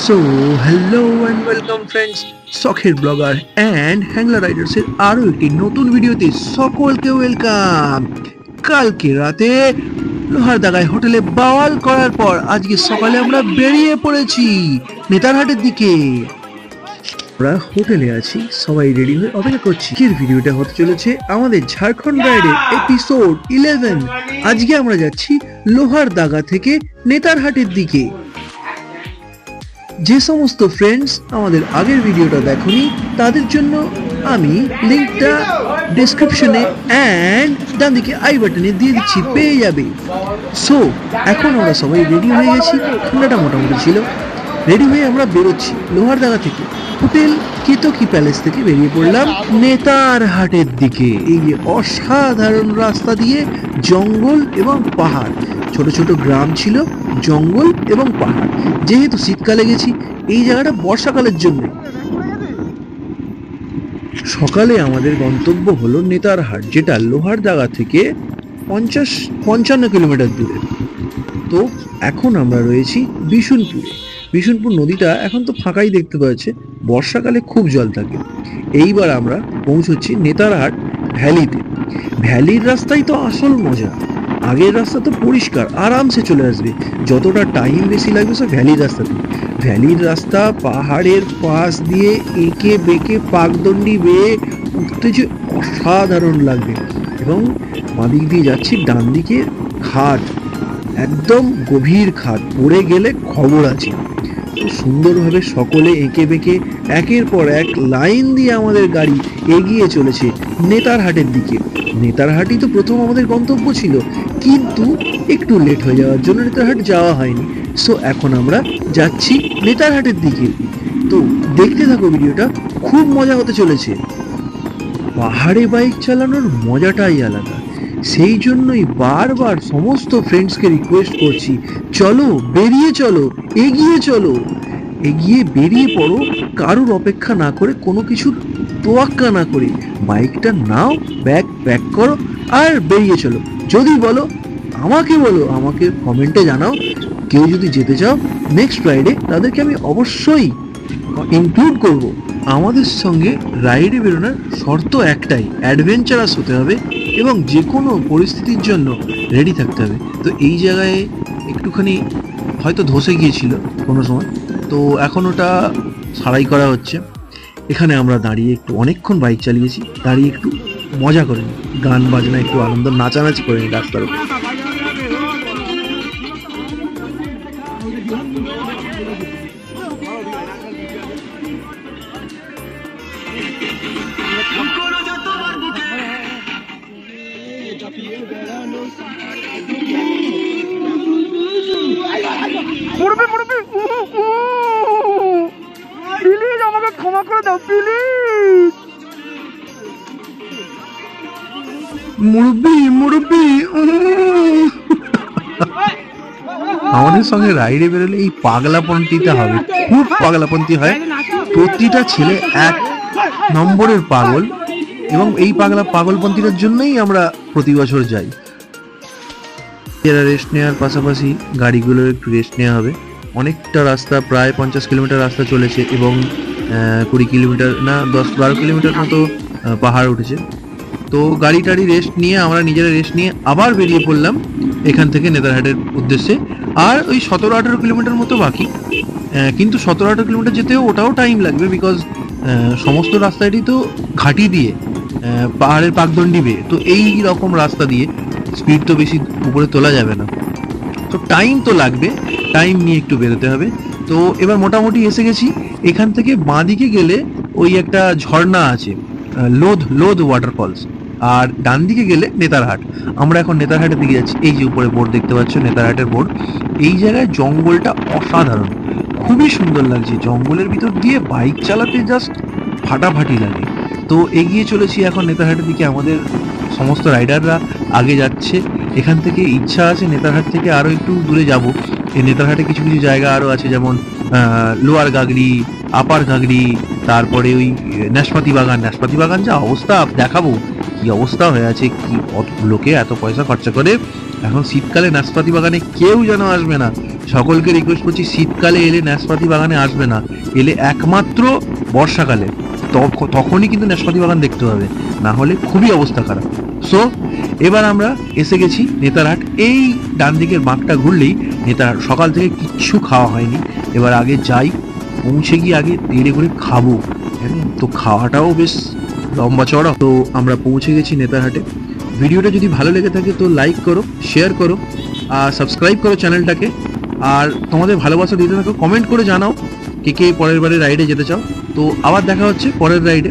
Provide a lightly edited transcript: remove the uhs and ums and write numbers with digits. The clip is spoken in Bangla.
So hello and welcome friends, শখের ব্লগার অ্যান্ড হ্যাংলার রাইডার্সের আরও একটি নতুন ভিডিওতে সকলকে ওয়েলকাম। কালকে রাতে লোহারদাগায় হোটেলে বাওয়াল করার পর আজকে সকালে আমরা বেরিয়ে পড়েছি নেতারহাটের দিকে। আমরা হোটেলে আছি, সবাই রেডি হয়ে অপেক্ষা করছি। এর ভিডিওটা হতে চলেছে আমাদের ঝাড়খণ্ড রাইডের এপিসোড 11। আজকে আমরা যাচ্ছি লোহারদাগা থেকে নেতারহাটের দিকে। যে সমস্ত ফ্রেন্ডস আমাদের আগের ভিডিওটা দেখোনি তাদের জন্য আমি লিঙ্কটা ডেসক্রিপশনে অ্যান্ড ডান দিকে আই বাটনে দিয়ে দিচ্ছি, পেয়ে যাবে। সো এখন আমরা সবাই রেডি হয়ে গেছি, ঠান্ডাটা মোটামুটি ছিল। রেডি হয়ে আমরা বেরোচ্ছি লোহারদাগা থেকে। হোটেল কেতকি প্যালেস থেকে বেরিয়ে পড়লাম নেতারহাটের দিকে। এই যে অসাধারণ রাস্তা দিয়ে জঙ্গল এবং পাহাড়, ছোট ছোট গ্রাম ছিল, জঙ্গল এবং পাহাড়। যেহেতু শীতকালে গেছি, এই জায়গাটা বর্ষাকালের জন্য। সকালে আমাদের গন্তব্য হলো নেতারহাট, যেটা লোহারদাগা থেকে 55 কিলোমিটার দূরে। তো এখন আমরা রয়েছি বিশুনপুরে। বিশুনপুর নদীটা এখন তো ফাঁকাই দেখতে পাচ্ছে, বর্ষাকালে খুব জল থাকে। এইবার আমরা পৌঁছচ্ছি নেতারহাট ভ্যালিতে। ভ্যালির রাস্তাই তো আসল মজা। আগের রাস্তা তো পরিষ্কার, আরামসে চলে আসবে। যতটা টাইম বেশি লাগবে সব ভ্যালির রাস্তাতে। ভ্যালির রাস্তা পাহাড়ের পাশ দিয়ে এঁকে বেঁকে পাকদণ্ডি বেয়ে উঠতে যে অসাধারণ লাগবে। এবং বাঁদিক দিয়ে যাচ্ছি, ডান দিকে খাদ, একদম গভীর খাদ, পড়ে গেলে খবর আছে। সুন্দরভাবে সকলে এঁকে বেঁকে একের পর এক লাইন দিয়ে আমাদের গাড়ি এগিয়ে চলেছে নেতারহাটের দিকে। নেতারহাটই তো প্রথম আমাদের গন্তব্য ছিল, কিন্তু একটু লেট হয়ে যাওয়ার জন্য নেতারহাট যাওয়া হয়নি। সো এখন আমরা যাচ্ছি নেতারহাটের দিকে। তো দেখতে থাকো ভিডিওটা, খুব মজা হতে চলেছে। পাহাড়ে বাইক চালানোর মজাটাই আলাদা। সেই জন্যই বারবার সমস্ত ফ্রেন্ডসকে রিকোয়েস্ট করছি, চলো, বেরিয়ে চলো, এগিয়ে চলো, এগিয়ে বেরিয়ে পড়ো। কারোর অপেক্ষা না করে, কোনো কিছুর তোয়াক্কা না করে বাইকটা নাও, ব্যাগ প্যাক করো আর বেরিয়ে চলো। যদি বলো, আমাকে কমেন্টে জানাও। কেউ যদি যেতে চাও নেক্সট ফ্রাইডে, তাদেরকে আমি অবশ্যই ইনক্লুড করব। আমাদের সঙ্গে রাইডে বেরোনোর শর্ত একটাই, অ্যাডভেঞ্চারাস হতে হবে এবং যে কোনো পরিস্থিতির জন্য রেডি থাকতে হবে। তো এই জায়গায় একটুখানি হয়তো ধসে গিয়েছিল কোনো সময়, তো এখন ওটা সারাই করা হচ্ছে। এখানে আমরা দাঁড়িয়ে একটু অনেকক্ষণ বাইক চালিয়েছি, দাঁড়িয়ে একটু মজা করে নিই, গান বাজনা, একটু আনন্দ, নাচানাচি করে নিই রাস্তার উপর। প্লিজ আমাকে ক্ষমা করে দাও, প্লিজ। মুরব্বি আমাদের সঙ্গে রাইডে বেরোলে এই পাগলাপন্থীটা হবে, খুব পাগলাপন্থী হয়। প্রতিটা ছেলে এক নম্বরের পাগল, এবং এই পাগলপন্থীটার জন্যই আমরা প্রতি বছর যাই। এরা রেস্ট নেওয়ার পাশাপাশি গাড়িগুলোর একটু রেস্ট নেওয়া হবে। অনেকটা রাস্তা, প্রায় 50 কিলোমিটার রাস্তা চলেছে এবং 20 কিলোমিটার না 10-12 কিলোমিটার মতো পাহাড় উঠেছে। তো গাড়ি টাড়ি রেস্ট নিয়ে, আমরা নিজেরা রেস্ট নিয়ে আবার বেরিয়ে পড়লাম এখান থেকে নেতারহাটের উদ্দেশ্যে। আর ওই 17-18 কিলোমিটার মতো বাকি, কিন্তু 17-18 কিলোমিটার যেতেও ওটাও টাইম লাগবে, বিকজ সমস্ত রাস্তাটি তো ঘাটি দিয়ে, পাহাড়ের পাকদণ্ডি বেয়ে, তো এই রকম রাস্তা দিয়ে স্পিড তো বেশি উপরে তোলা যাবে না। তো টাইম তো লাগবে, টাইম নিয়ে একটু বেরোতে হবে। তো এবার মোটামুটি এসে গেছি। এখান থেকে বাঁদিকে গেলে ওই একটা ঝর্ণা আছে, লোধ ওয়াটারফলস, আর ডান দিকে গেলে নেতারহাট। আমরা এখন নেতারহাটের দিকে যাচ্ছি। এই যে উপরে বোর্ড দেখতে পাচ্ছ, নেতারহাটের বোর্ড। এই জায়গায় জঙ্গলটা অসাধারণ, খুবই সুন্দর লাগছে। জঙ্গলের ভিতর দিয়ে বাইক চালাতে জাস্ট ফাটাফাটি লাগে। তো এগিয়ে চলেছি এখন নেতারহাটের দিকে। আমাদের সমস্ত রাইডাররা আগে যাচ্ছে। এখান থেকে ইচ্ছা আছে নেতারহাট থেকে আরও একটু দূরে যাব। এই নেতারহাটে কিছু কিছু জায়গা আরও আছে, যেমন লোয়ার গাগড়ি, আপার গাগড়ি, তারপরে ওই নাশপাতি বাগান যা অবস্থা দেখাবো। কি অবস্থা হয়ে আছে, কি কত লোকে এত পয়সা খরচা করে। এখন শীতকালে নাশপাতি বাগানে কেউ যেন আসবে না, সকলকে রিকোয়েস্ট করছি শীতকালে এলে নাশপাতি বাগানে আসবে না, এলে একমাত্র বর্ষাকালে, তখনই কিন্তু নাশপাতি বাগান দেখতে হবে, না হলে খুবই অবস্থা খারাপ। সো এবার আমরা এসে গেছি নেতারহাট। এই ডান দিকের বাঁকটা ঘুরলেই নেতারহাট। সকাল থেকে কিচ্ছু খাওয়া হয়নি, এবার আগে যাই, পৌঁছে গিয়ে আগে দেরি করে খাবো। তো খাওয়াটাও বেশ লম্বা চড়া। তো আমরা পৌঁছে গেছি নেতারহাটে। ভিডিওটা যদি ভালো লেগে থাকে তো লাইক করো, শেয়ার করো, আর সাবস্ক্রাইব করো চ্যানেলটাকে। আর তোমাদের ভালোবাসা দিতে থাকো, কমেন্ট করে জানাও কে কে পরের বারে রাইডে যেতে চাও। তো আবার দেখা হচ্ছে পরের রাইডে।